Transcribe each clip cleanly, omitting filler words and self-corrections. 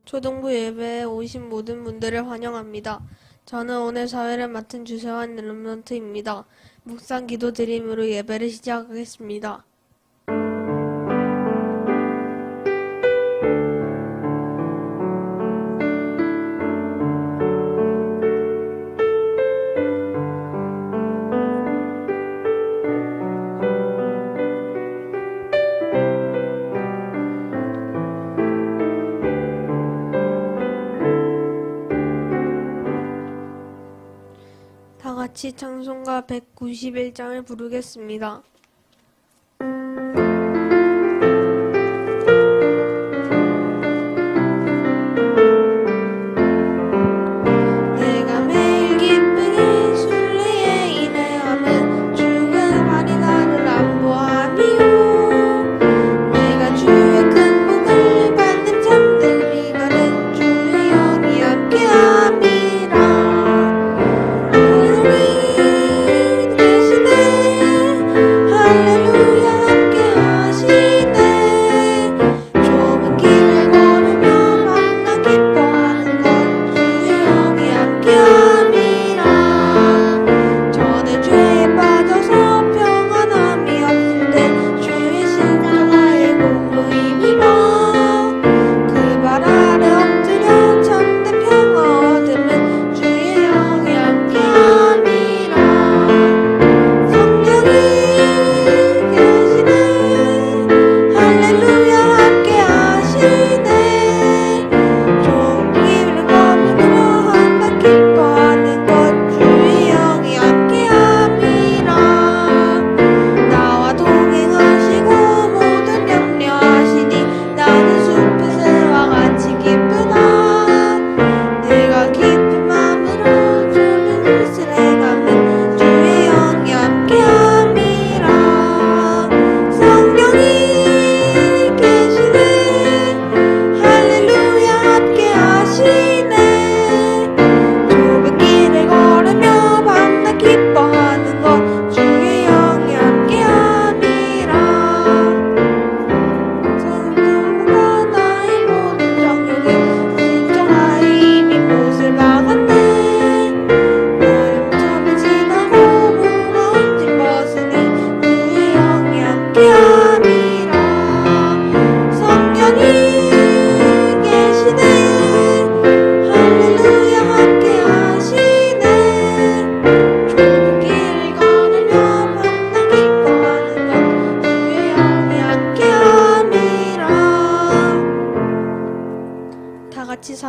초등부 예배에 오신 모든 분들을 환영합니다. 저는 오늘 사회를 맡은 주세환 렘넌트입니다. 묵상 기도 드림으로 예배를 시작하겠습니다. 다 같이 찬송가 191장을 부르겠습니다. 내가 매일 기쁘게 순례에 인해함은 주의 발이 나를 안보하니요. 내가 주의 큰 복을 받는 참된 이날은 주의 영이 함께함이라.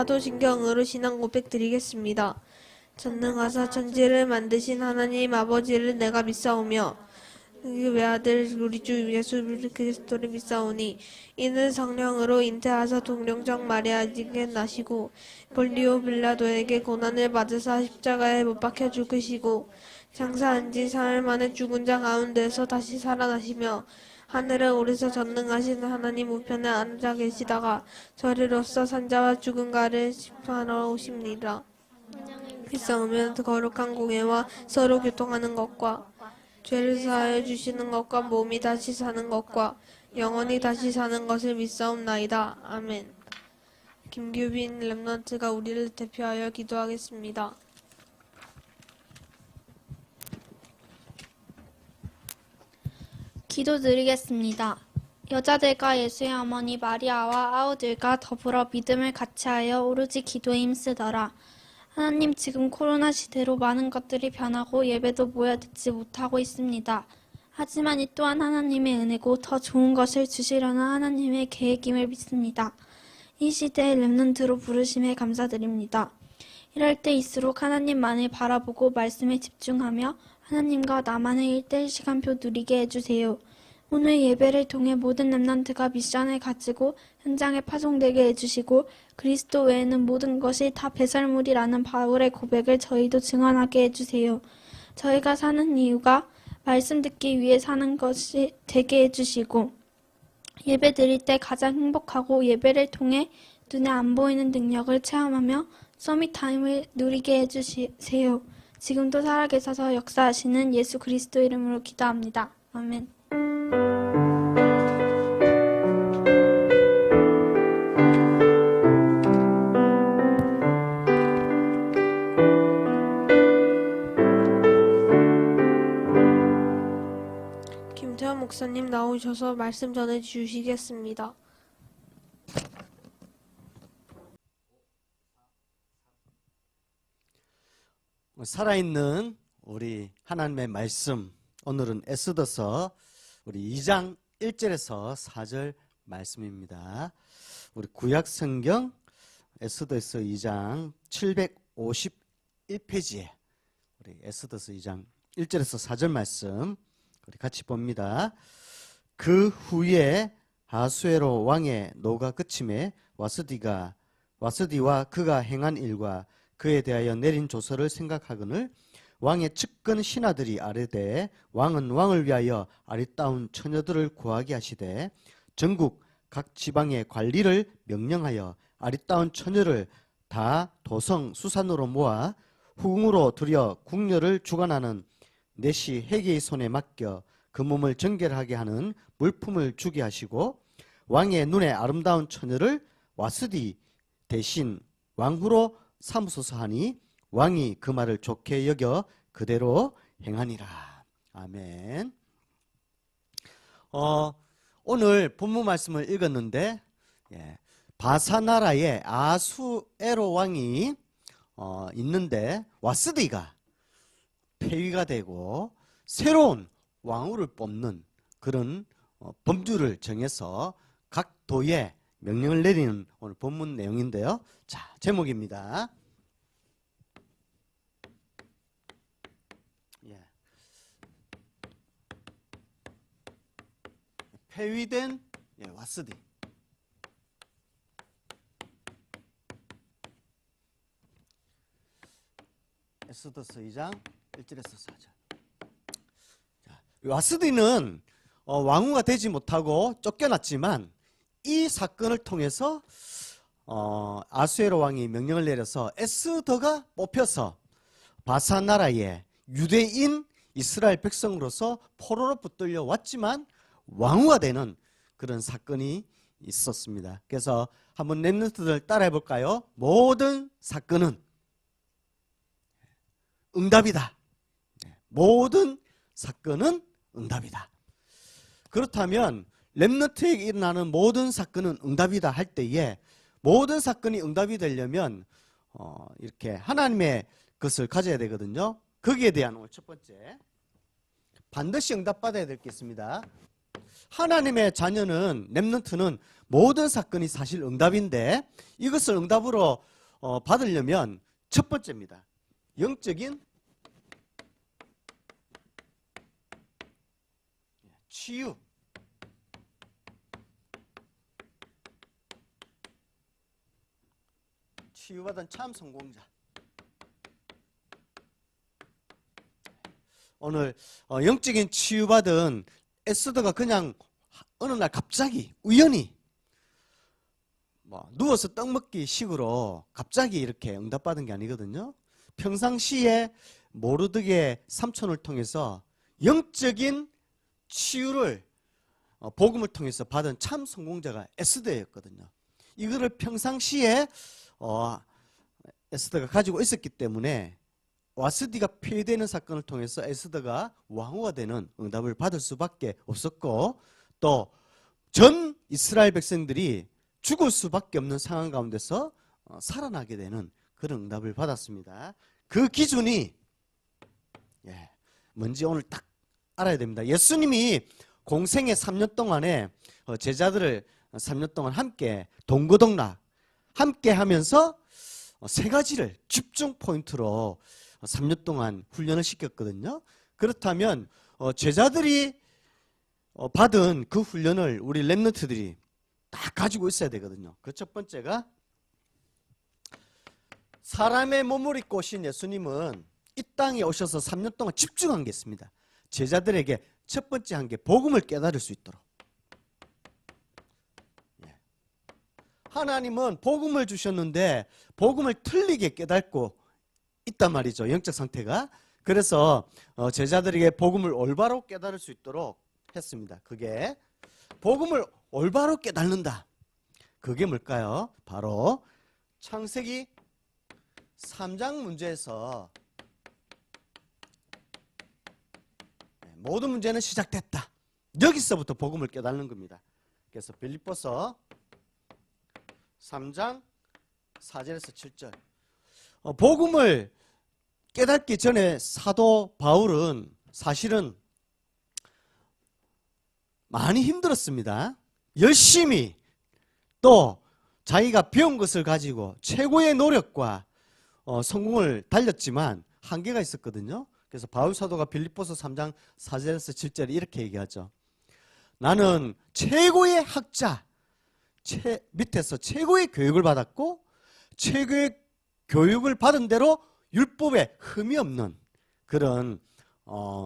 사도신경으로 신앙 고백 드리겠습니다. 전능하사 천지를 만드신 하나님 아버지를 내가 믿사오며 그 외아들 우리 주 예수 그리스도를 믿사오니 이는 성령으로 잉태하사 동령정 마리아에게 나시고 본디오 빌라도에게 고난을 받으사 십자가에 못 박혀 죽으시고 장사한 지 사흘 만에 죽은 자 가운데서 다시 살아나시며 하늘에 오르사 전능하신 하나님 우편에 앉아 계시다가 저리로서 산자와 죽은가를 심판하러 오십니다. 믿사오면 거룩한 공예와 서로 교통하는 것과 죄를 사하여 주시는 것과 몸이 다시 사는 것과 영원히 다시 사는 것을 믿사옵나이다. 아멘. 김규빈 렘넌트가 우리를 대표하여 기도하겠습니다. 기도드리겠습니다. 여자들과 예수의 어머니 마리아와 아우들과 더불어 믿음을 같이하여 오로지 기도에 힘쓰더라. 하나님, 지금 코로나 시대로 많은 것들이 변하고 예배도 모여 듣지 못하고 있습니다. 하지만 이 또한 하나님의 은혜고 더 좋은 것을 주시려는 하나님의 계획임을 믿습니다. 이 시대에 렘넌트로 부르심에 감사드립니다. 이럴 때일수록 하나님만을 바라보고 말씀에 집중하며 하나님과 나만의 1대1 시간표 누리게 해주세요. 오늘 예배를 통해 모든 렘넌트가 미션을 가지고 현장에 파송되게 해주시고 그리스도 외에는 모든 것이 다 배설물이라는 바울의 고백을 저희도 증언하게 해주세요. 저희가 사는 이유가 말씀 듣기 위해 사는 것이 되게 해주시고 예배 드릴 때 가장 행복하고 예배를 통해 눈에 안 보이는 능력을 체험하며 서밋타임을 누리게 해주세요. 지금도 살아계셔서 역사하시는 예수 그리스도 이름으로 기도합니다. 아멘. 김태현 목사님 나오셔서 말씀 전해 주시겠습니다. 살아있는 우리 하나님의 말씀, 오늘은 에스더서 우리 2장 1절에서 4절 말씀입니다. 우리 구약 성경 에스더서 2장 751페이지에 우리 에스더서 2장 1절에서 4절 말씀 우리 같이 봅니다. 그 후에 아수에로 왕의 노가 그침에 와스디와 그가 행한 일과 그에 대하여 내린 조서를 생각하거늘 왕의 측근 신하들이 아뢰되 왕은 왕을 위하여 아리따운 처녀들을 구하게 하시되 전국 각 지방의 관리를 명령하여 아리따운 처녀를 다 도성 수산으로 모아 후궁으로 들여 궁녀를 주관하는 내시 해계의 손에 맡겨 그 몸을 정결하게 하는 물품을 주게 하시고 왕의 눈에 아름다운 처녀를 와스디 대신 왕후로 삼으소서 하니 왕이 그 말을 좋게 여겨 그대로 행하니라. 아멘. 오늘 본문 말씀을 읽었는데 바사나라에 아수에로 왕이 있는데 와스디가 폐위가 되고 새로운 왕후를 뽑는 그런 범주를 정해서 각 도에 명령을 내리는 오늘 본문 내용인데요. 자, 제목입니다. 폐위된 와스디. 에스더서 2장 1절에서 4절. 와스디는 왕후가 되지 못하고 쫓겨났지만 이 사건을 통해서 아수에로 왕이 명령을 내려서 에스더가 뽑혀서 바사나라에 유대인 이스라엘 백성으로서 포로로 붙들려 왔지만 왕후가 되는 그런 사건이 있었습니다. 그래서 한번 렘넌트들 따라해 볼까요? 모든 사건은 응답이다. 모든 사건은 응답이다. 그렇다면 렘넌트에게 일어나는 모든 사건은 응답이다 할 때에 모든 사건이 응답이 되려면 이렇게 하나님의 것을 가져야 되거든요. 거기에 대한 오늘 첫 번째 반드시 응답받아야 될 게 있습니다. 하나님의 자녀는 렘넌트는 모든 사건이 사실 응답인데 이것을 응답으로 받으려면 첫 번째입니다. 영적인 치유. 치유받은 참 성공자. 오늘 영적인 치유받은 에스더가 그냥 어느 날 갑자기 우연히 누워서 떡 먹기 식으로 갑자기 이렇게 응답받은 게 아니거든요. 평상시에 모르드게 삼촌을 통해서 영적인 치유를 복음을 통해서 받은 참 성공자가 에스더였거든요. 이거를 평상시에 에스더가 가지고 있었기 때문에 와스디가 폐위되는 사건을 통해서 에스더가 왕후가 되는 응답을 받을 수밖에 없었고 또 전 이스라엘 백성들이 죽을 수밖에 없는 상황 가운데서 살아나게 되는 그런 응답을 받았습니다. 그 기준이 뭔지 오늘 딱 알아야 됩니다. 예수님이 공생의 3년 동안에 제자들을 3년 동안 함께 동고동락 함께 하면서 세 가지를 집중 포인트로 3년 동안 훈련을 시켰거든요. 그렇다면 제자들이 받은 그 훈련을 우리 렘넌트들이 다 가지고 있어야 되거든요. 그 첫 번째가 사람의 몸을 입고 오신 예수님은 이 땅에 오셔서 3년 동안 집중한 게 있습니다. 제자들에게 첫 번째 한 게 복음을 깨달을 수 있도록. 하나님은 복음을 주셨는데 복음을 틀리게 깨닫고 있단 말이죠. 영적 상태가. 그래서 제자들에게 복음을 올바로 깨달을 수 있도록 했습니다. 그게 복음을 올바로 깨닫는다. 그게 뭘까요? 바로 창세기 3장 문제에서 모든 문제는 시작됐다. 여기서부터 복음을 깨닫는 겁니다. 그래서 빌립보서 3장 4절에서 7절. 복음을 깨닫기 전에 사도 바울은 사실은 많이 힘들었습니다. 열심히 또 자기가 배운 것을 가지고 최고의 노력과 성공을 달렸지만 한계가 있었거든요. 그래서 바울 사도가 빌립보서 3장 4절에서 7절에 이렇게 얘기하죠. 나는 최고의 학자, 밑에서 최고의 교육을 받았고 최고의 교육을 받은 대로 율법에 흠이 없는 그런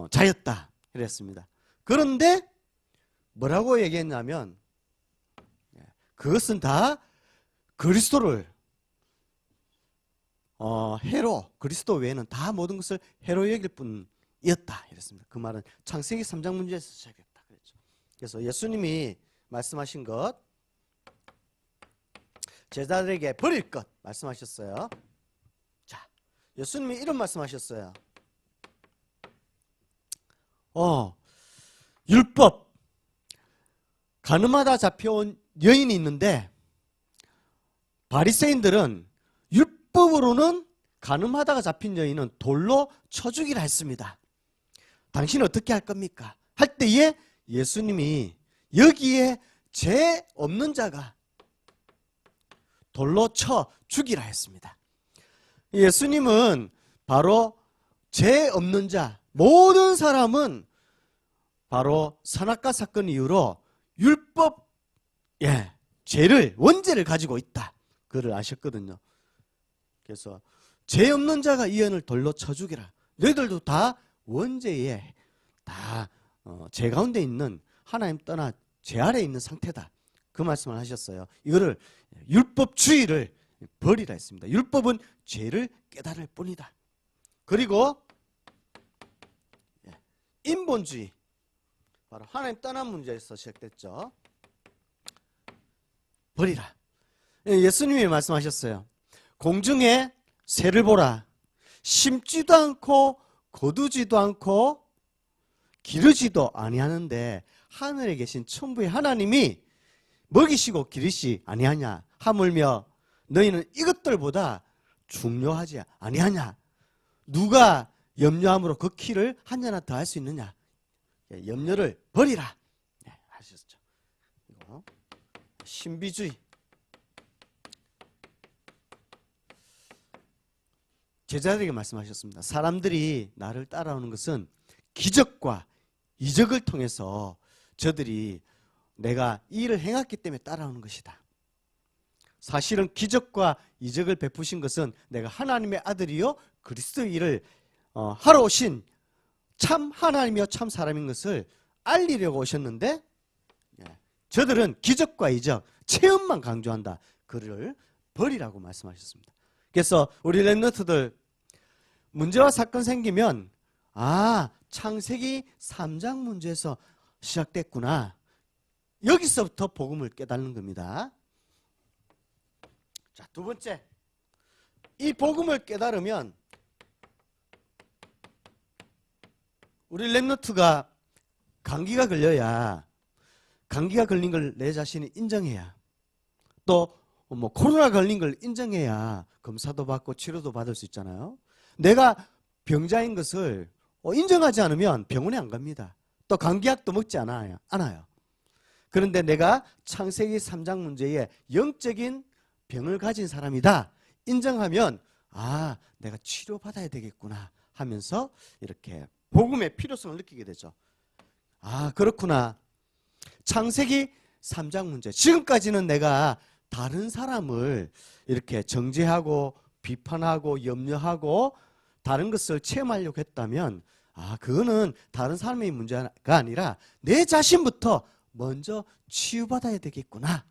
자였다 그랬습니다. 그런데 뭐라고 얘기했냐면 그것은 다 그리스도를 해로, 그리스도 외에는 다 모든 것을 해로 여길 뿐이었다 이랬습니다. 그 말은 창세기 3장 문제에서 시작했다 그랬죠. 그래서 예수님이 말씀하신 것, 제자들에게 버릴 것 말씀하셨어요. 자, 예수님이 이런 말씀하셨어요. 율법, 가늠하다 잡혀온 여인이 있는데 바리새인들은 율법으로는 가늠하다가 잡힌 여인은 돌로 쳐 죽이라 했습니다. 당신은 어떻게 할 겁니까? 할 때에 예수님이 여기에 죄 없는 자가 돌로 쳐 죽이라 했습니다. 예수님은 바로 죄 없는 자, 모든 사람은 바로 선악과 사건 이후로 율법, 죄를, 원죄를 가지고 있다. 그를 아셨거든요. 그래서 죄 없는 자가 이 여인을 돌로 쳐 죽이라. 너희들도 다 원죄에 다 죄 가운데 있는 하나님 떠나 죄 아래에 있는 상태다. 그 말씀을 하셨어요. 이거를 율법주의를 버리라 했습니다. 율법은 죄를 깨달을 뿐이다. 그리고 인본주의, 바로 하나님 떠난 문제에서 시작됐죠. 버리라. 예수님이 말씀하셨어요. 공중에 새를 보라. 심지도 않고 거두지도 않고 기르지도 아니하는데 하늘에 계신 천부의 하나님이 먹이시고 기르시 아니하냐 하물며 너희는 이것들보다 중요하지 아니하냐. 누가 염려함으로 그 키를 한 자나 더 할 수 있느냐. 염려를 버리라 하셨죠. 이거 신비주의. 제자들에게 말씀하셨습니다. 사람들이 나를 따라오는 것은 기적과 이적을 통해서 저들이 내가 이 일을 행했기 때문에 따라오는 것이다. 사실은 기적과 이적을 베푸신 것은 내가 하나님의 아들이요 그리스도의 일을 하러 오신 참 하나님이요 참 사람인 것을 알리려고 오셨는데 저들은 기적과 이적, 체험만 강조한다. 그를 버리라고 말씀하셨습니다. 그래서 우리 렘넌트들 문제와 사건 생기면 창세기 3장 문제에서 시작됐구나. 여기서부터 복음을 깨닫는 겁니다. 자, 두 번째. 이 복음을 깨달으면 우리 렘넌트가 감기가 걸려야 감기가 걸린 걸 내 자신이 인정해야 또 코로나 걸린 걸 인정해야 검사도 받고 치료도 받을 수 있잖아요. 내가 병자인 것을 인정하지 않으면 병원에 안 갑니다. 또 감기약도 먹지 않아요. 그런데 내가 창세기 3장 문제에 영적인 병을 가진 사람이다 인정하면 내가 치료받아야 되겠구나 하면서 이렇게 복음의 필요성을 느끼게 되죠. 그렇구나. 창세기 3장 문제. 지금까지는 내가 다른 사람을 이렇게 정죄하고 비판하고 염려하고 다른 것을 체험하려고 했다면 그거는 다른 사람의 문제가 아니라 내 자신부터 먼저 치유받아야 되겠구나.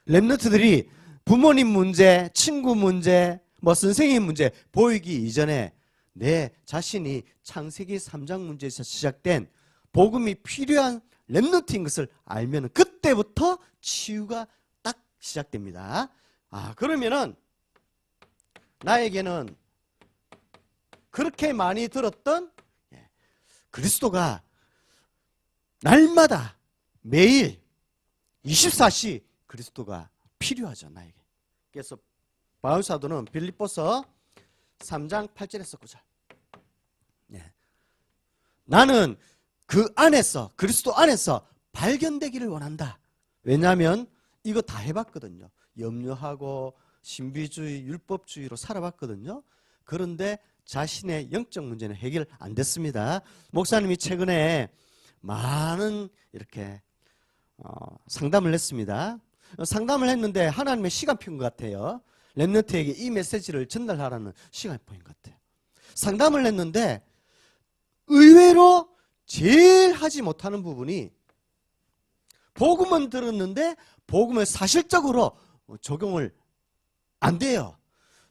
렘넌트들이 부모님 문제, 친구 문제, 선생님 문제 보이기 이전에 내 자신이 창세기 3장 문제에서 시작된 복음이 필요한 렘넌트인 것을 알면 그때부터 치유가 딱 시작됩니다. 그러면은 나에게는 그렇게 많이 들었던 그리스도가 날마다 매일 24시 그리스도가 필요하죠, 나에게. 그래서 바울 사도는 빌립보서 3장 8절에서 9절. 나는 그 안에서, 그리스도 안에서 발견되기를 원한다. 왜냐하면 이거 다 해봤거든요. 염려하고 신비주의, 율법주의로 살아봤거든요. 그런데 자신의 영적 문제는 해결 안 됐습니다. 목사님이 최근에 많은 이렇게 상담을 했습니다. 상담을 했는데 하나님의 시간표인 것 같아요. 렘넌트에게 이 메시지를 전달하라는 시간표인 것 같아요. 상담을 했는데 의외로 제일 하지 못하는 부분이 복음은 들었는데 복음을 사실적으로 적용을 안 돼요.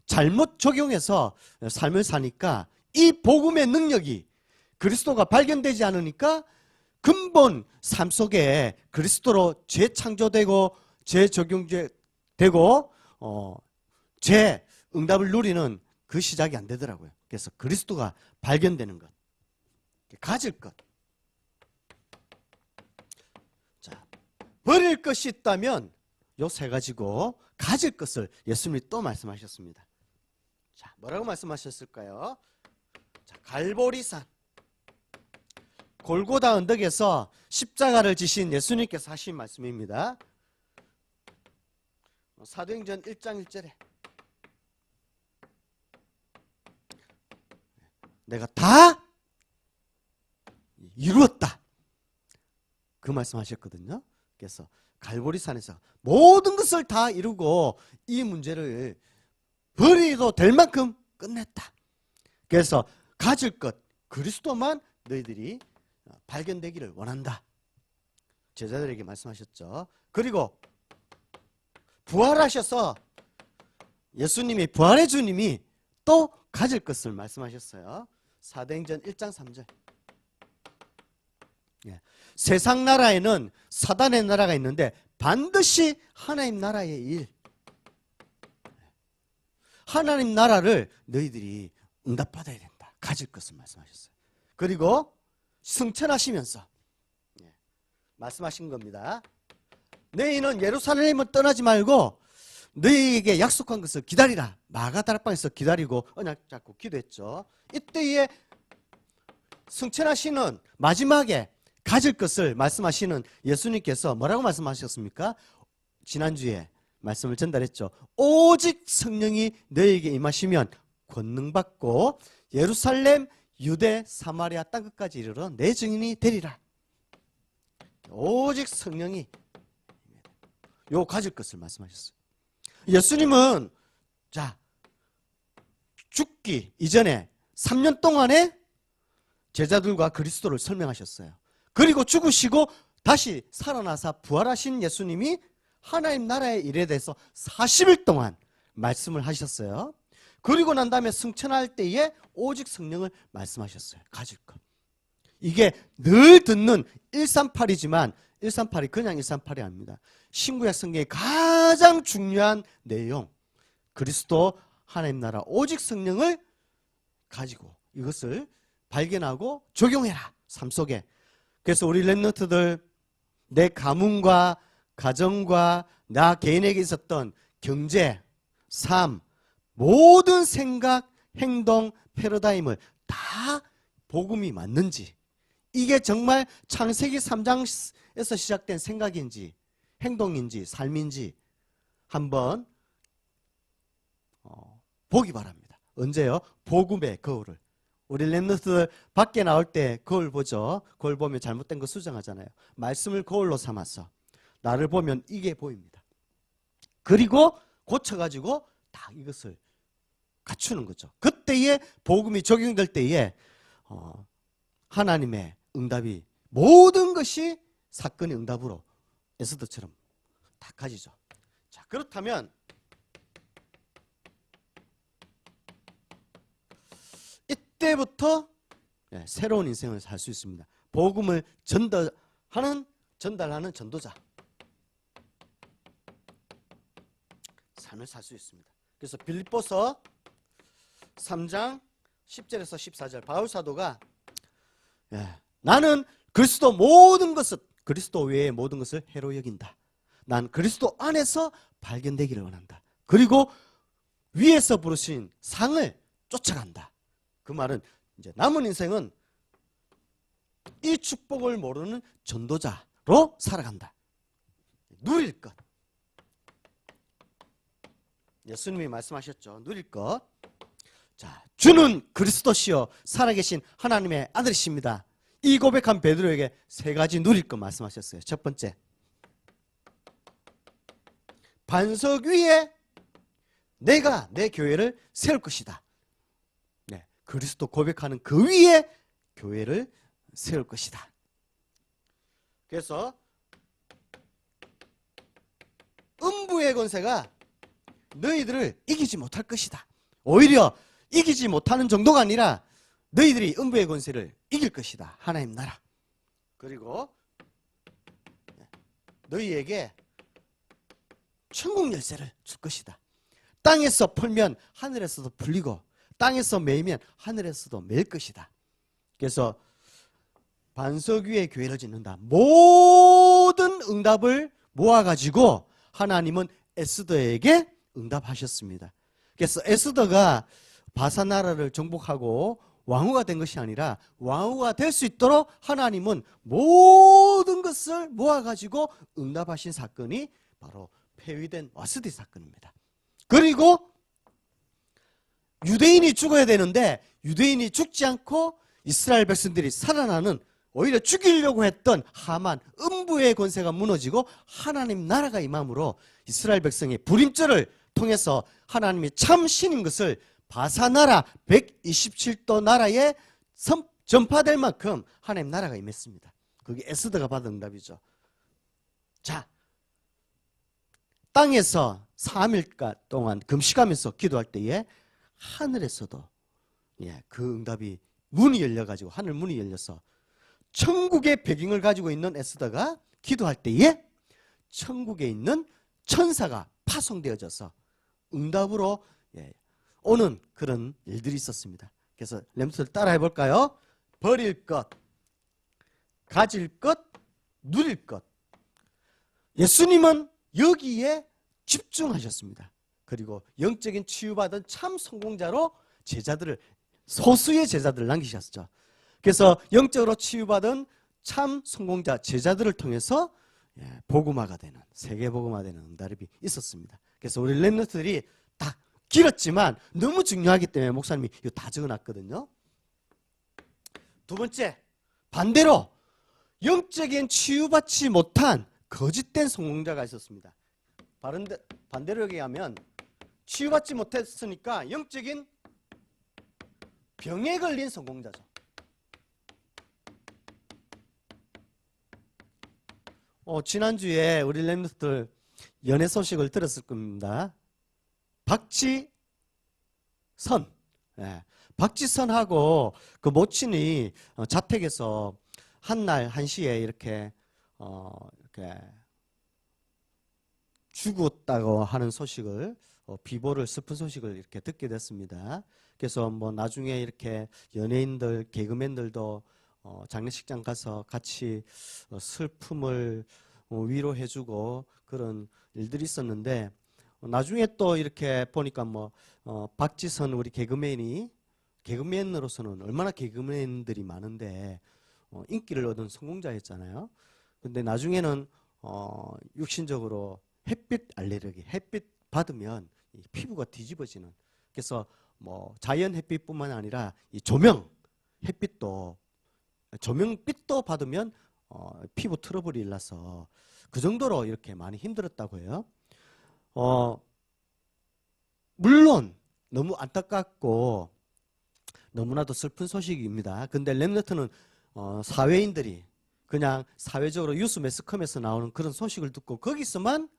잘못 적용해서 삶을 사니까 이 복음의 능력이 그리스도가 발견되지 않으니까 근본 삶 속에 그리스도로 재창조되고 재적용되고 재응답을 누리는 그 시작이 안 되더라고요. 그래서 그리스도가 발견되는 것, 가질 것. 자, 버릴 것이 있다면 요 세 가지고 가질 것을 예수님이 또 말씀하셨습니다. 자, 뭐라고 말씀하셨을까요? 자, 갈보리산 골고다 언덕에서 십자가를 지신 예수님께서 하신 말씀입니다. 사도행전 1장 1절에 내가 다 이루었다, 그 말씀하셨거든요. 그래서 갈보리산에서 모든 것을 다 이루고 이 문제를 버리도 될 만큼 끝냈다. 그래서 가질 것 그리스도만 너희들이 발견되기를 원한다, 제자들에게 말씀하셨죠. 그리고 부활하셔서 예수님이, 부활의 주님이 또 가질 것을 말씀하셨어요. 사도행전 1장 3절. 세상 나라에는 사단의 나라가 있는데 반드시 하나님 나라의 일, 하나님 나라를 너희들이 응답받아야 된다, 가질 것을 말씀하셨어요. 그리고 승천하시면서 말씀하신 겁니다. 너희는 예루살렘을 떠나지 말고 너희에게 약속한 것을 기다리라. 마가다락방에서 기다리고 언약 잡고 기도했죠. 이때에 승천하시는 마지막에 가질 것을 말씀하시는 예수님께서 뭐라고 말씀하셨습니까? 지난주에 말씀을 전달했죠. 오직 성령이 너희에게 임하시면 권능받고 예루살렘, 유대, 사마리아 땅끝까지 이르러 내 증인이 되리라. 오직 성령이 요 가질 것을 말씀하셨어요. 예수님은 자, 죽기 이전에 3년 동안에 제자들과 그리스도를 설명하셨어요. 그리고 죽으시고 다시 살아나사 부활하신 예수님이 하나님 나라의 일에 대해서 40일 동안 말씀을 하셨어요. 그리고 난 다음에 승천할 때에 오직 성령을 말씀하셨어요. 가질 것. 이게 늘 듣는 138이지만 138이 그냥 138이 아닙니다. 신구약 성경의 가장 중요한 내용, 그리스도 하나님 나라 오직 성령을 가지고 이것을 발견하고 적용해라, 삶 속에. 그래서 우리 렘넌트들, 내 가문과 가정과 나 개인에게 있었던 경제, 삶, 모든 생각, 행동, 패러다임을 다 복음이 맞는지, 이게 정말 창세기 3장에서 시작된 생각인지 행동인지 삶인지 한번 보기 바랍니다. 언제요? 복음의 거울을. 우리 렘넌트들 밖에 나올 때 거울 보죠. 거울 보면 잘못된 거 수정하잖아요. 말씀을 거울로 삼아서 나를 보면 이게 보입니다. 그리고 고쳐가지고 딱 이것을 갖추는 거죠. 그때에 복음이 적용될 때에 하나님의 응답이, 모든 것이 사건의 응답으로 에스더처럼 다 가지죠. 자, 그렇다면 이때부터 새로운 인생을 살 수 있습니다. 복음을 전달하는 전도자 삶을 살 수 있습니다. 그래서 빌립보서 3장 10절에서 14절 바울 사도가 나는 그리스도 모든 것을, 그리스도 외의 모든 것을 해로 여긴다. 난 그리스도 안에서 발견되기를 원한다. 그리고 위에서 부르신 상을 쫓아간다. 그 말은 이제 남은 인생은 이 축복을 모르는 전도자로 살아간다. 누릴 것. 예수님이 말씀하셨죠. 누릴 것. 자, 주는 그리스도시요 살아계신 하나님의 아들이십니다. 이 고백한 베드로에게 세 가지 누릴 것 말씀하셨어요. 첫 번째, 반석 위에 내가 내 교회를 세울 것이다. 네, 그리스도 고백하는 그 위에 교회를 세울 것이다. 그래서 음부의 권세가 너희들을 이기지 못할 것이다. 오히려 이기지 못하는 정도가 아니라 너희들이 음부의 권세를 이길 것이다. 하나님 나라. 그리고 너희에게 천국 열쇠를 줄 것이다. 땅에서 풀면 하늘에서도 풀리고 땅에서 매이면 하늘에서도 매일 것이다. 그래서 반석 위에 교회를 짓는다. 모든 응답을 모아가지고 하나님은 에스더에게 응답하셨습니다. 그래서 에스더가 바사 나라를 정복하고 왕후가 된 것이 아니라 왕후가 될 수 있도록 하나님은 모든 것을 모아가지고 응답하신 사건이 바로 폐위된 와스디 사건입니다. 그리고 유대인이 죽어야 되는데 유대인이 죽지 않고 이스라엘 백성들이 살아나는, 오히려 죽이려고 했던 하만 음부의 권세가 무너지고 하나님 나라가 임함으로 이스라엘 백성의 불임절을 통해서 하나님이 참 신인 것을 바사나라 127도 나라에 전파될 만큼 하나님 나라가 임했습니다. 그게 에스더가 받은 응답이죠. 자, 땅에서 3일 동안 금식하면서 기도할 때에 하늘에서도 그 응답이 문이 열려가지고 하늘 문이 열려서 천국의 배경을 가지고 있는 에스더가 기도할 때에 천국에 있는 천사가 파송되어져서 응답으로 오는 그런 일들이 있었습니다. 그래서 렘스를 따라 해볼까요? 버릴 것, 가질 것, 누릴 것. 예수님은 여기에 집중하셨습니다. 그리고 영적인 치유받은 참 성공자로 제자들을, 소수의 제자들을 남기셨죠. 그래서 영적으로 치유받은 참 성공자 제자들을 통해서 복음화가 되는, 세계 복음화되는 응답이 있었습니다. 그래서 우리 렘넌트들이 다 길었지만 너무 중요하기 때문에 목사님이 이거 다 적어놨거든요. 두 번째, 반대로 영적인 치유받지 못한 거짓된 성공자가 있었습니다. 반대로 얘기하면 치유받지 못했으니까 영적인 병에 걸린 성공자죠. 지난주에 우리 렘넌트들 연애 소식을 들었을 겁니다. 박지선, 박지선하고 그 모친이 자택에서 한날 1시에 이렇게 죽었다고 하는 소식을, 비보를, 슬픈 소식을 이렇게 듣게 됐습니다. 그래서 뭐 나중에 이렇게 연예인들, 개그맨들도 장례식장 가서 같이 슬픔을 위로해주고 그런 일들이 있었는데, 나중에 또 이렇게 보니까 박지선 우리 개그맨으로서는 얼마나 개그맨들이 많은데 인기를 얻은 성공자였잖아요. 근데 나중에는 육신적으로 햇빛 알레르기, 햇빛 받으면 이 피부가 뒤집어지는, 그래서 자연 햇빛뿐만 아니라 이 조명빛도 받으면 피부 트러블이 일어나서 그 정도로 이렇게 많이 힘들었다고 해요. 물론 너무 안타깝고 너무나도 슬픈 소식입니다. 근데 렘넌트는 사회인들이 그냥 사회적으로 뉴스 매스컴에서 나오는 그런 소식을 듣고 거기서만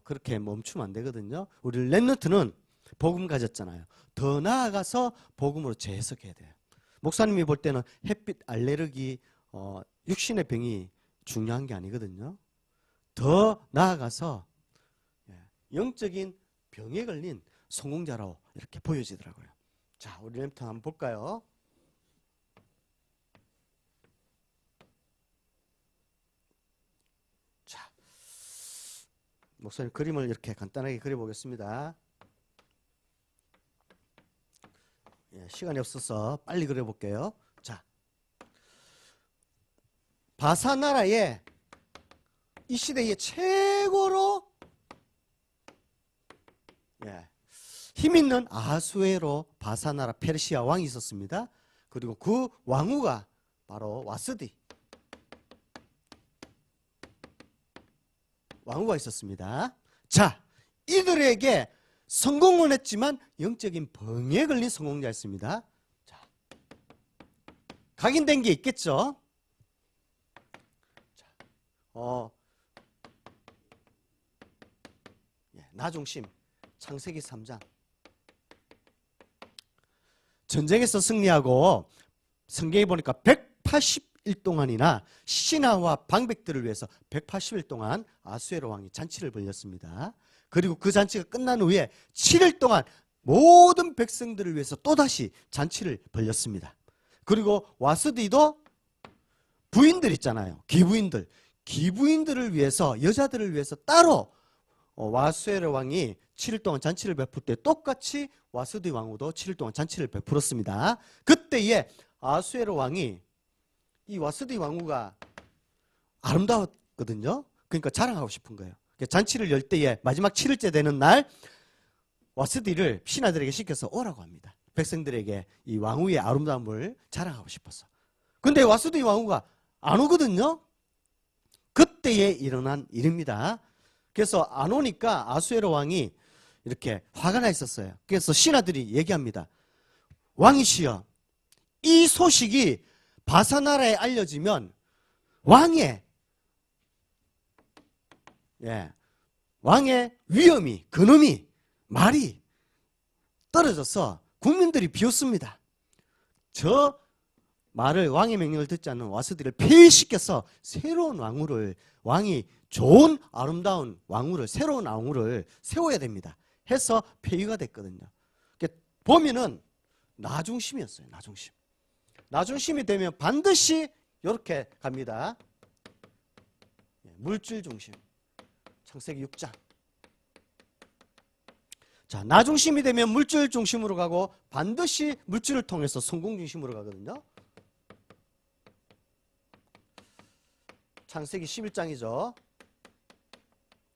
그렇게 멈추면 안 되거든요. 우리 렘넌트는 복음 가졌잖아요. 더 나아가서 복음으로 재해석해야 돼요. 목사님이 볼 때는 햇빛 알레르기, 육신의 병이 중요한 게 아니거든요. 더 나아가서 영적인 병에 걸린 성공자로 이렇게 보여지더라고요. 자, 우리 렘넌트 한번 볼까요? 목사님 그림을 이렇게 간단하게 그려보겠습니다. 예, 시간이 없어서 빨리 그려볼게요. 자, 바사나라의 이 시대의 최고로 힘 있는 아수에로 바사나라 페르시아 왕이 있었습니다. 그리고 그 왕후가 바로 와스디 왕후가 있었습니다. 자, 이들에게 성공은 했지만 영적인 병에 걸린 성공자였습니다. 자, 각인된 게 있겠죠? 자, 나중심 창세기 3장. 전쟁에서 승리하고 성경에 보니까 180일 동안이나 신하와 방백들을 위해서 180일 동안 아수에로 왕이 잔치를 벌였습니다. 그리고 그 잔치가 끝난 후에 7일 동안 모든 백성들을 위해서 또다시 잔치를 벌였습니다. 그리고 와스디도 부인들 있잖아요. 기부인들을 위해서, 여자들을 위해서 따로 와수에로 왕이 7일 동안 잔치를 베풀 때 똑같이 와스디 왕후도 7일 동안 잔치를 베풀었습니다. 그때에 아수에로 왕이 이 와스디 왕후가 아름다웠거든요. 그러니까 자랑하고 싶은 거예요. 잔치를 열 때에 마지막 7일째 되는 날 와스디를 신하들에게 시켜서 오라고 합니다. 백성들에게 이 왕후의 아름다움을 자랑하고 싶어서. 근데 와스디 왕후가 안 오거든요. 그때에 일어난 일입니다. 그래서 안 오니까 아수에로 왕이 이렇게 화가 나 있었어요. 그래서 신하들이 얘기합니다. 왕이시여, 이 소식이 바사나라에 알려지면 왕의 위엄이, 근엄이, 말이 떨어져서 국민들이 비웃습니다. 저 말을, 왕의 명령을 듣지 않는 와스디를 폐위시켜서 새로운 왕후를, 왕이 좋은 아름다운 왕후를, 새로운 왕후를 세워야 됩니다. 해서 폐위가 됐거든요. 보면은 나중심이었어요. 나중심이 되면 반드시 이렇게 갑니다. 물질 중심. 창세기 6장. 자, 나중심이 되면 물질 중심으로 가고 반드시 물질을 통해서 성공 중심으로 가거든요. 창세기 11장이죠.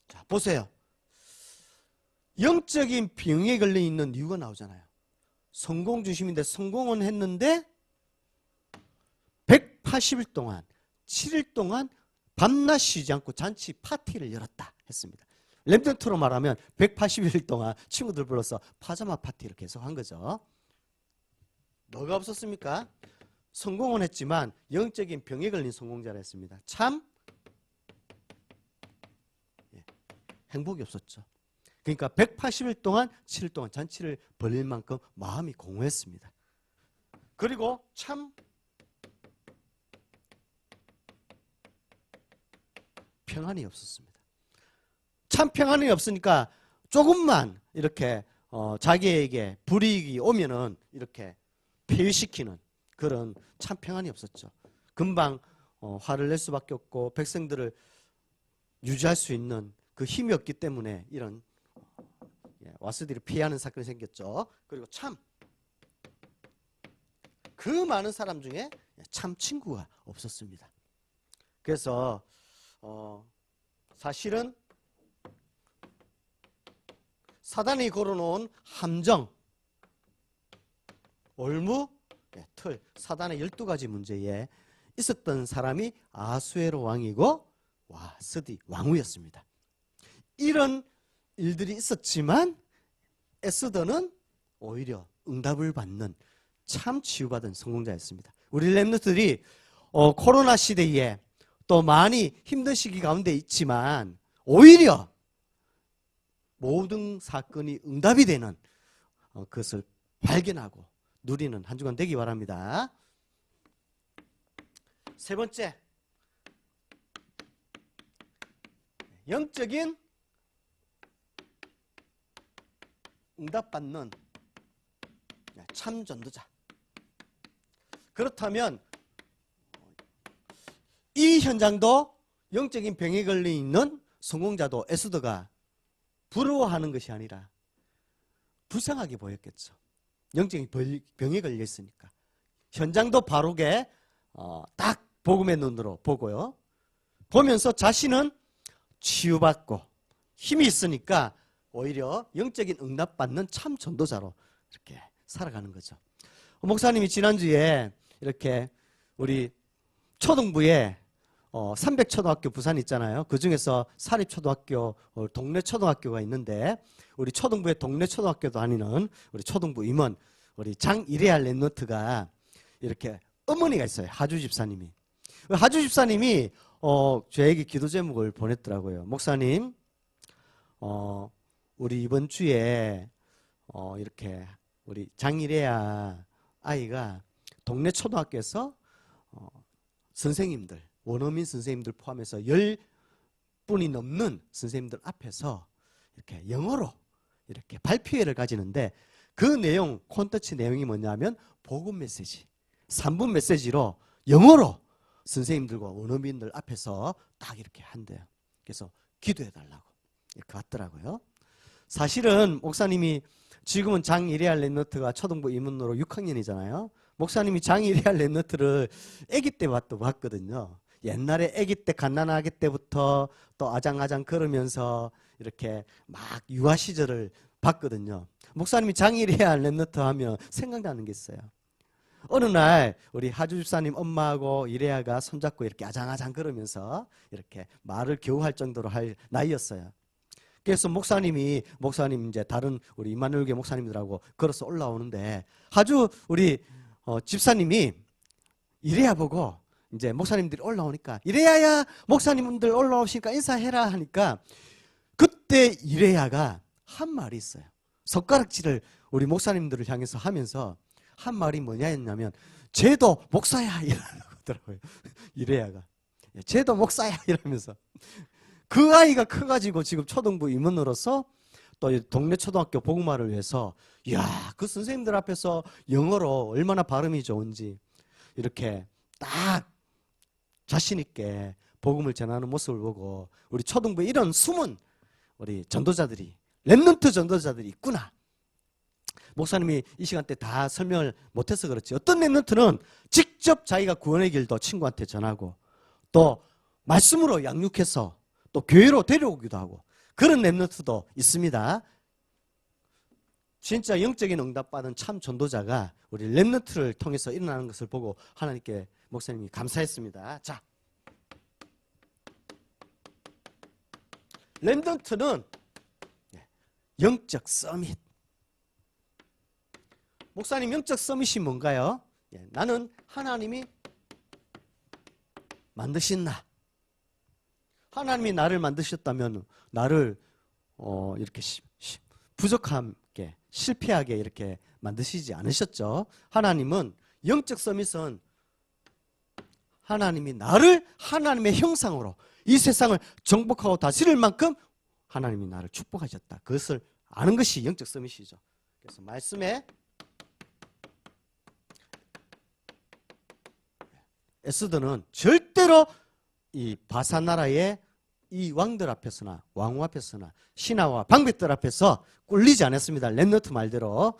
자, 보세요. 영적인 병에 걸려 있는 이유가 나오잖아요. 성공 중심인데 성공은 했는데 180일 동안, 7일 동안 밤낮 쉬지 않고 잔치 파티를 열었다 했습니다. 렘넌트로 말하면 180일 동안 친구들 불러서 파자마 파티를 계속 한 거죠. 뭐가 없었습니까? 성공은 했지만 영적인 병에 걸린 성공자라 했습니다. 참 행복이 없었죠. 그러니까 180일 동안 7일 동안 잔치를 벌릴 만큼 마음이 공허했습니다. 그리고 참 평안이 없었습니다. 참 평안이 없으니까 조금만 이렇게 자기에게 불이익이 오면은 이렇게 폐위시키는 그런 참 평안이 없었죠. 금방 화를 낼 수밖에 없고 백성들을 유지할 수 있는 그 힘이 없기 때문에 이런 와스디를 피하는 사건이 생겼죠. 그리고 참 그 많은 사람 중에 참 친구가 없었습니다. 그래서 사실은 사단이 걸어놓은 함정, 올무, 틀, 사단의 12가지 문제에 있었던 사람이 아수에로 왕이고 와스디 왕후였습니다. 이런 일들이 있었지만 에스더는 오히려 응답을 받는 참 치유받은 성공자였습니다. 우리 렘넌트들이 코로나 시대에 또 많이 힘든 시기 가운데 있지만 오히려 모든 사건이 응답이 되는 그것을 발견하고 누리는 한 주간 되기 바랍니다. 세 번째, 영적인 응답받는 참 전도자. 그렇다면 이 현장도 영적인 병에 걸려 있는 성공자도 에스더가 부러워하는 것이 아니라 불쌍하게 보였겠죠. 영적인 병에 걸려 있으니까. 현장도 바르게 딱 복음의 눈으로 보고요. 보면서 자신은 치유받고 힘이 있으니까 오히려 영적인 응답받는 참 전도자로 이렇게 살아가는 거죠. 목사님이 지난주에 이렇게 우리 초등부에 300초등학교 부산 있잖아요. 그 중에서 사립초등학교, 동네 초등학교가 있는데 우리 초등부에 동네 초등학교 다니는 우리 초등부 임원 우리 장이레알 랩너트가 이렇게 어머니가 있어요. 하주 집사님이. 하주 집사님이 저에게 기도 제목을 보냈더라고요. 목사님, 우리 이번 주에 이렇게 우리 장이레아 아이가 동네 초등학교에서 선생님들, 원어민 선생님들 포함해서 10분이 넘는 선생님들 앞에서 이렇게 영어로 이렇게 발표회를 가지는데 그 내용, 콘텐츠 내용이 뭐냐면 복음 메시지, 3분 메시지로 영어로 선생님들과 원어민들 앞에서 딱 이렇게 한대요. 그래서 기도해 달라고 이렇게 왔더라고요. 사실은 목사님이 지금은 장이레알 랩너트가 초등부 임원으로 6학년이잖아요. 목사님이 장이레알 랩너트를 아기 때 봤거든요. 옛날에 아기 때 갓난아기 때부터 또 아장아장 걸으면서 이렇게 막 유아 시절을 봤거든요. 목사님이 장이레알 랩너트 하면 생각나는 게 있어요. 어느 날 우리 하주 집사님 엄마하고 이레아가 손잡고 이렇게 아장아장 걸으면서 이렇게 말을 겨우 할 정도로 할 나이였어요. 그래서 목사님 이제 다른 우리 임마누엘교회 목사님들하고 걸어서 올라오는데 하주 우리 집사님이 이레아 보고 이제 목사님들이 올라오니까 이레아야 목사님들 올라오시니까 인사해라 하니까 그때 이레아가 한 말이 있어요. 손가락질을 우리 목사님들을 향해서 하면서 한 말이 뭐냐였냐면 쟤도 목사야 이러더라고요. 이레아가 쟤도 목사야 이러면서 그 아이가 커가지고 지금 초등부 임원으로서 또 동네 초등학교 복음화를 위해서 이야 그 선생님들 앞에서 영어로 얼마나 발음이 좋은지 이렇게 딱 자신 있게 복음을 전하는 모습을 보고 우리 초등부에 이런 숨은 우리 전도자들이 랩넌트 전도자들이 있구나. 목사님이 이 시간 때 다 설명을 못해서 그렇지 어떤 랩넌트는 직접 자기가 구원의 길도 친구한테 전하고 또 말씀으로 양육해서 또 교회로 데려오기도 하고 그런 랩넌트도 있습니다. 진짜 영적인 응답받은 참 전도자가 우리 랩넌트를 통해서 일어나는 것을 보고 하나님께 목사님이 감사했습니다. 자, 랩넌트는 영적 서밋. 목사님 영적 서밋이 뭔가요? 나는 하나님이 만드신 나. 하나님이 나를 만드셨다면 나를 이렇게 부족하게 실패하게 이렇게 만드시지 않으셨죠. 하나님은 영적 서밋은 하나님이 나를 하나님의 형상으로 이 세상을 정복하고 다스릴 만큼 하나님이 나를 축복하셨다. 그것을 아는 것이 영적 서밋이죠. 그래서 말씀에 에스더는 절대로 이 바산 나라의 이 왕들 앞에서나 왕후 앞에서나 신하와 방백들 앞에서 꿀리지 않았습니다. 랩너트 말대로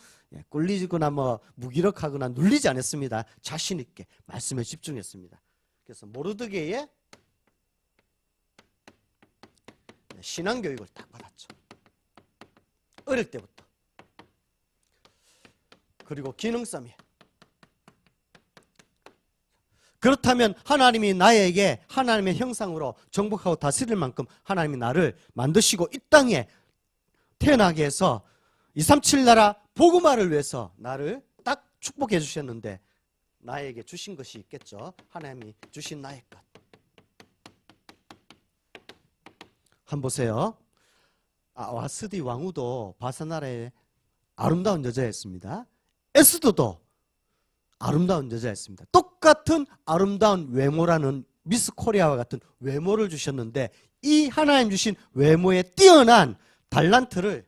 꿀리거나 뭐 무기력하거나 눌리지 않았습니다. 자신 있게 말씀에 집중했습니다. 그래서 모르드게의 신앙 교육을 딱 받았죠. 어릴 때부터. 그리고 기능성이. 그렇다면 하나님이 나에게 하나님의 형상으로 정복하고 다스릴 만큼 하나님이 나를 만드시고 이 땅에 태어나게 해서 237 나라 복음화를 위해서 나를 딱 축복해 주셨는데 나에게 주신 것이 있겠죠. 하나님이 주신 나의 것. 한번 보세요. 와스디 왕후도 바사나라의 아름다운 여자였습니다. 에스더도 아름다운 여자였습니다. 똑같은 아름다운 외모라는 미스 코리아와 같은 외모를 주셨는데 이 하나님 주신 외모에 뛰어난 달란트를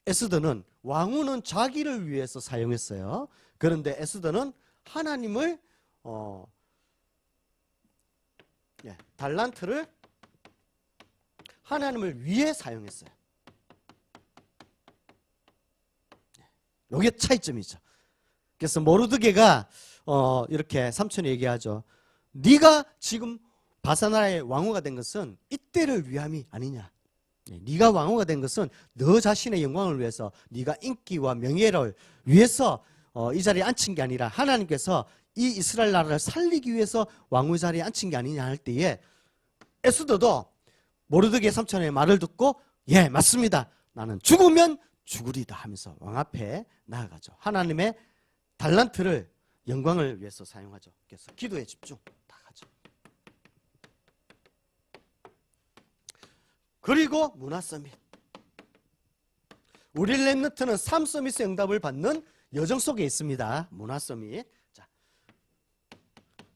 에스더는 왕후는 자기를 위해서 사용했어요. 그런데 에스더는 하나님을 달란트를 하나님을 위해 사용했어요. 이게 차이점이죠. 그래서 모르드게가 이렇게 삼촌이 얘기하죠. 네가 지금 바사나라의 왕후가 된 것은 이때를 위함이 아니냐. 네가 왕후가 된 것은 너 자신의 영광을 위해서, 네가 인기와 명예를 위해서 이 자리에 앉힌 게 아니라 하나님께서 이 이스라엘 나라를 살리기 위해서 왕후 자리에 앉힌 게 아니냐 할 때에 에스더도 모르드게 삼촌의 말을 듣고 예 맞습니다. 나는 죽으면 죽으리다 하면서 왕 앞에 나아가죠. 하나님의 달란트를 영광을 위해서 사용하죠. 그래서 기도에 집중 다 하죠. 그리고 문화 서밋. 우리 렘넌트는 3서밋의 응답을 받는 여정 속에 있습니다. 문화 서밋. 자,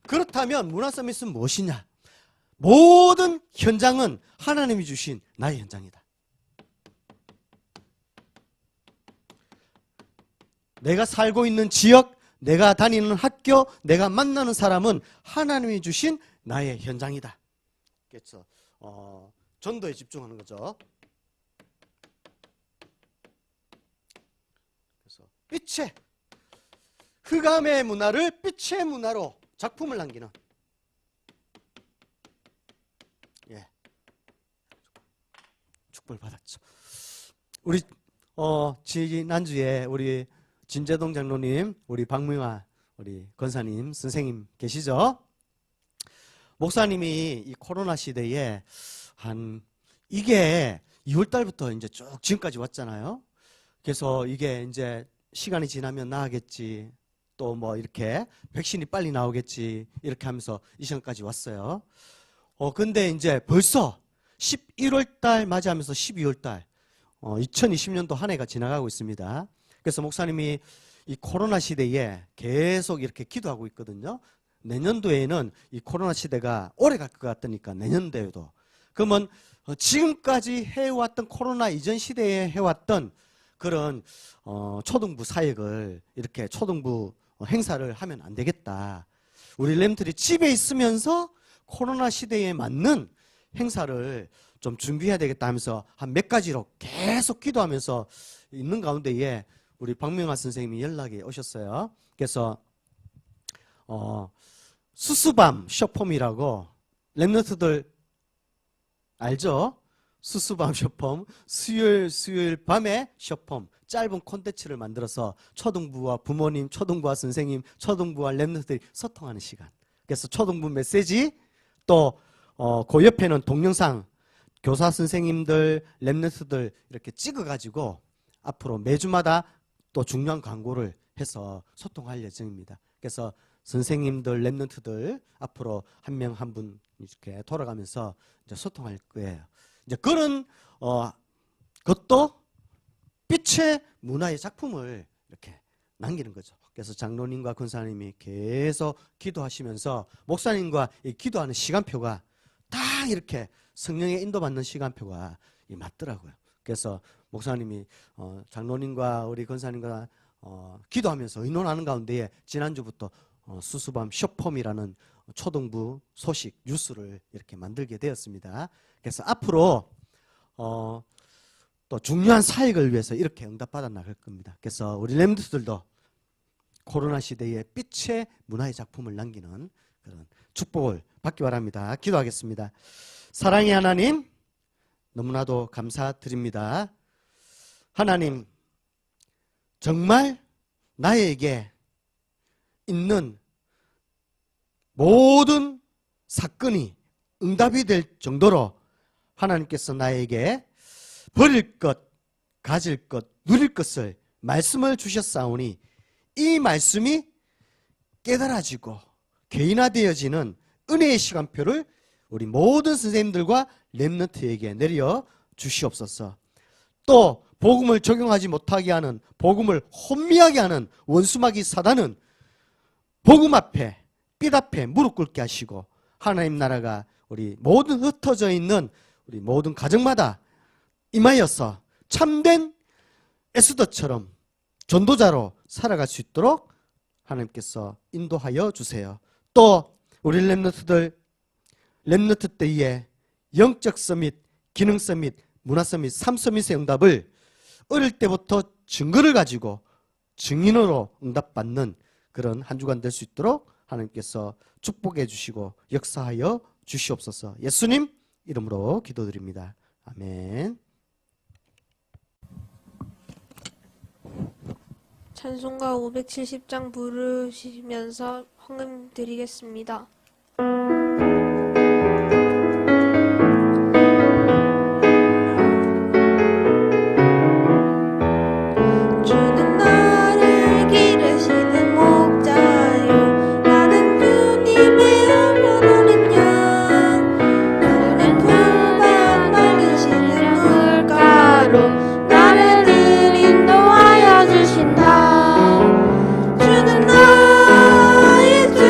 그렇다면 문화 서밋은 무엇이냐? 모든 현장은 하나님이 주신 나의 현장이다. 내가 살고 있는 지역, 내가 다니는 학교, 내가 만나는 사람은 하나님이 주신 나의 현장이다. 그래서 전도에 집중하는 거죠. 그래서 빛의 흑암의 문화를 빛의 문화로 작품을 남기는 축복을 받았죠. 우리 지난주에 우리 진재동 장로님, 우리 박명화 우리 권사님, 선생님 계시죠? 목사님이 이 코로나 시대에 이게 2월 달부터 이제 쭉 지금까지 왔잖아요. 그래서 이게 이제 시간이 지나면 나아겠지. 또 뭐 이렇게 백신이 빨리 나오겠지. 이렇게 하면서 이 시간까지 왔어요. 근데 이제 벌써 11월 달 맞이하면서 12월 달 2020년도 한 해가 지나가고 있습니다. 그래서 목사님이 이 코로나 시대에 계속 이렇게 기도하고 있거든요. 내년도에는 이 코로나 시대가 오래 갈 것 같으니까 내년도에도. 그러면 지금까지 해왔던 코로나 이전 시대에 해왔던 그런 초등부 사역을 이렇게 초등부 행사를 하면 안 되겠다. 우리 렘들이 집에 있으면서 코로나 시대에 맞는 행사를 좀 준비해야 되겠다 하면서 한 몇 가지로 계속 기도하면서 있는 가운데에 우리 박명화 선생님이 연락이 오셨어요. 그래서 수수밤 쇼폼이라고 렘넌트들 알죠? 수수밤 쇼폼, 수요일 밤에 쇼폼 짧은 콘텐츠를 만들어서 초등부와 부모님, 초등부와 선생님, 초등부와 렘넌트들이 소통하는 시간. 그래서 초등부 메시지 또 그 옆에는 동영상 교사 선생님들, 렘넌트들 이렇게 찍어가지고 앞으로 매주마다 또 중요한 광고를 해서 소통할 예정입니다. 그래서 선생님들, 렘넌트들 앞으로 한 명 한 분 이렇게 돌아가면서 이제 소통할 거예요. 이제 그런 것도 빛의 문화의 작품을 이렇게 남기는 거죠. 그래서 장로님과 권사님이 계속 기도하시면서 목사님과 이 기도하는 시간표가 다 이렇게 성령의 인도받는 시간표가 맞더라고요. 그래서 목사님이 장로님과 우리 권사님과 기도하면서 의논하는 가운데에 지난주부터 수수밤 쇼폼이라는 초등부 소식 뉴스를 이렇게 만들게 되었습니다. 그래서 앞으로 또 중요한 사역을 위해서 이렇게 응답받아 나갈 겁니다. 그래서 우리 렘들도 코로나 시대에 빛의 문화의 작품을 남기는 그런 축복을 받기 바랍니다. 기도하겠습니다. 사랑의 하나님, 너무나도 감사드립니다. 하나님, 정말 나에게 있는 모든 사건이 응답이 될 정도로 하나님께서 나에게 버릴 것, 가질 것, 누릴 것을 말씀을 주셨사오니 이 말씀이 깨달아지고 개인화되어지는 은혜의 시간표를 우리 모든 선생님들과 렘넌트에게 내려 주시옵소서. 또 복음을 적용하지 못하게 하는, 복음을 혼미하게 하는 원수마귀 사단은 복음 앞에, 빛 앞에 무릎 꿇게 하시고 하나님 나라가 우리 모든 흩어져 있는 우리 모든 가정마다 임하여서 참된 에스더처럼 전도자로 살아갈 수 있도록 하나님께서 인도하여 주세요. 또 우리 렘넌트들 렘넌트 때에 영적 서밋, 기능 서밋, 문화 서밋, 3서밋의 응답을 어릴 때부터 증거를 가지고 증인으로 응답받는 그런 한 주간 될 수 있도록 하나님께서 축복해 주시고 역사하여 주시옵소서. 예수님 이름으로 기도드립니다. 아멘. 찬송가 570장 부르시면서 헌금 드리겠습니다. 주는 나를 기르시는 목자요 나는 주님의 얼마나는 양 주는 풀밭 맑으시는 물가로 나를 늘 인도하여 주신다. 주는 나의 주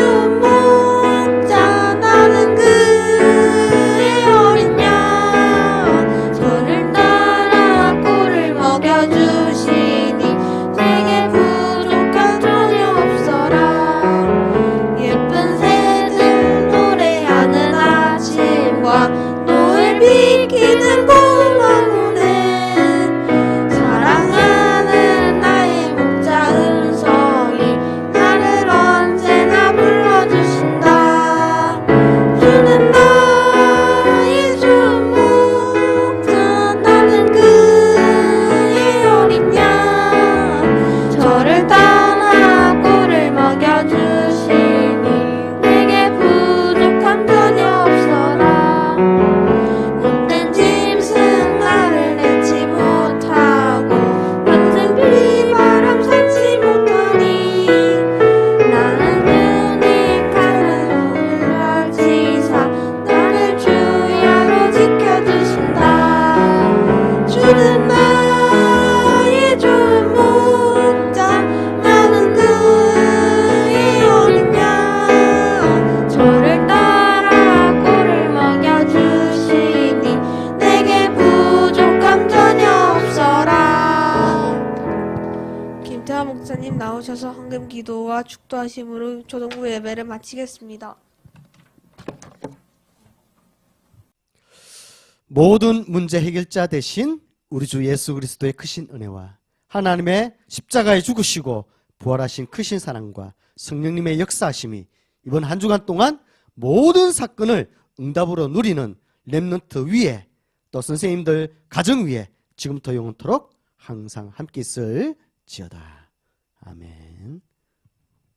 목자 나는 그의 어린 양 저를 따라 꿀을 먹여주시니 내게 부족한 전혀 없어라. 예쁜 새들 노래하는 아침과 노을 비키는 봄나무는 사랑하는 나의 목자 음성이 나를 언제나 불러주신다. 주는 나의 주 목자 나는 그의 어린 양 저를 따라 꿀을 먹여주시니 내게 부족함 전혀 없어라. 못된 짐승 나를 내지 못하고 던진 비바람 삼지 못하니 나는 주님 가는 손을 알지사 나를 주야로 지켜주신다. 주는 나의 주 목자 나는 그의 어린 양 저를 따라 꿀을 먹여주시니 내게 부족함 전혀 없어라. 김태화 목사님 나오셔서 헌금 기도와 축도하심으로 초등부 예배를 마치겠습니다. 모든 문제 해결자 되신 우리 주 예수 그리스도의 크신 은혜와 하나님의 십자가에 죽으시고 부활하신 크신 사랑과 성령님의 역사하심이 이번 한 주간 동안 모든 사건을 응답으로 누리는 렘넌트 위에 또 선생님들 가정 위에 지금부터 영원토록 항상 함께 있을지어다. 아멘.